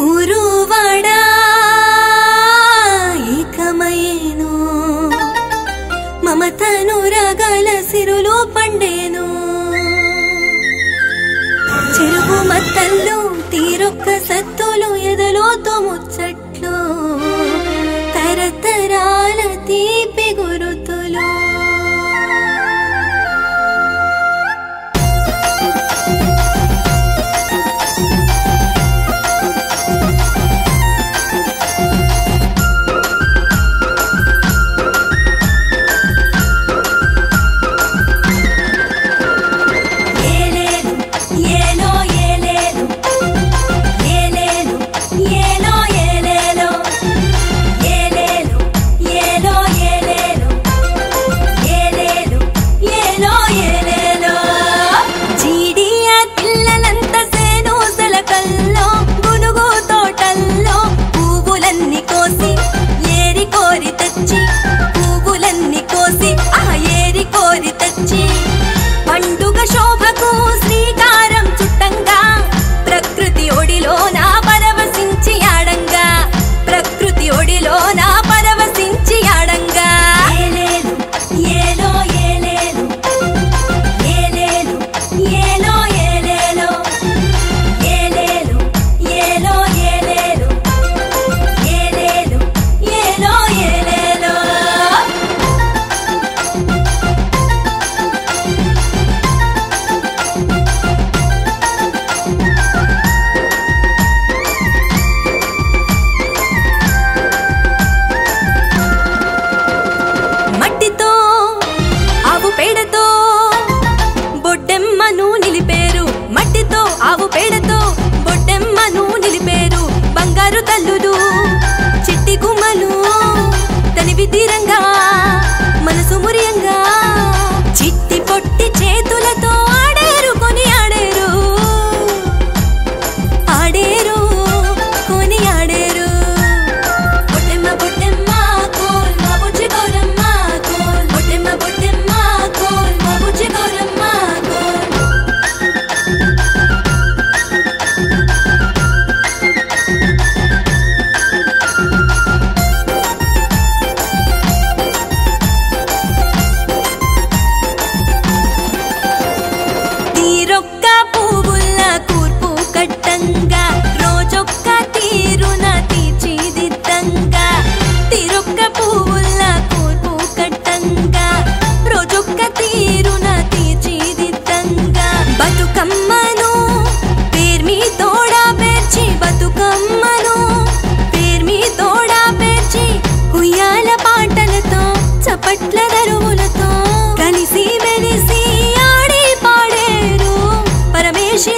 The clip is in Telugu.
ఊరువాడా ఏకమయేను మమతను రాగాల సిరులు పండేను చెరువు మత్తల్లో తీరొక్క సత్తులు ఎదలోతో ముచ్చట్లు తరతరాల తీపి గురుతులు పండుగ శోభకు శ్రీకారం చుట్టంగా ప్రకృతి ఒడిలో నా పరవశించి ఆడంగా ప్రకృతి ఒడిలో నా పరవశించి ఆడంగా ఏలేలు ఏలో ఏలేలు ఏలేలు ఏలో ఏలేలో ఏలేలు ఏలో ఏలేలు ఏలేలు ఏలో ఏలేలో మట్టితో ఆవు పేడతో బొడ్డెమ్మను నిలిపేరు మట్టితో ఆవు పేడతో బొడ్డెమ్మను నిలిపేరు బంగారు తల్లులు చిట్టి గుమ్మలు తనివి తీరంగా మనసు మురియంగా చిట్టి పొట్టి చేతులతో ఆడేరు కొని ఆడేరు ఆడేరు కొని ఆడేరు బొడ్డెమ్మ బొడ్డెమ్మ కోల్ మా బుజ్జి గౌరమ్మ కోల్ బొడ్డెమ్మ బొడ్డెమ్మ కోల్ మా బుజ్జి గౌరమ్మ కోల్ తీరొక్క పువ్వుల కూర్పు కట్టంగా రోజొక్క తీరున తీర్చిదిద్దంగా తీరొక్క పువ్వుల కూర్పు కట్టంగా రోజొక్క తీరున తీర్చిదిద్దంగా బతుకమ్మను పేర్మి తోడా పేర్చి బతుకమ్మను పేర్మి తోడా పేర్చి ఉయ్యాల పాటలతో చప్పట్ల దరువులతో కలిసి మెలిసి ఆడి పాడేరు పరమేశి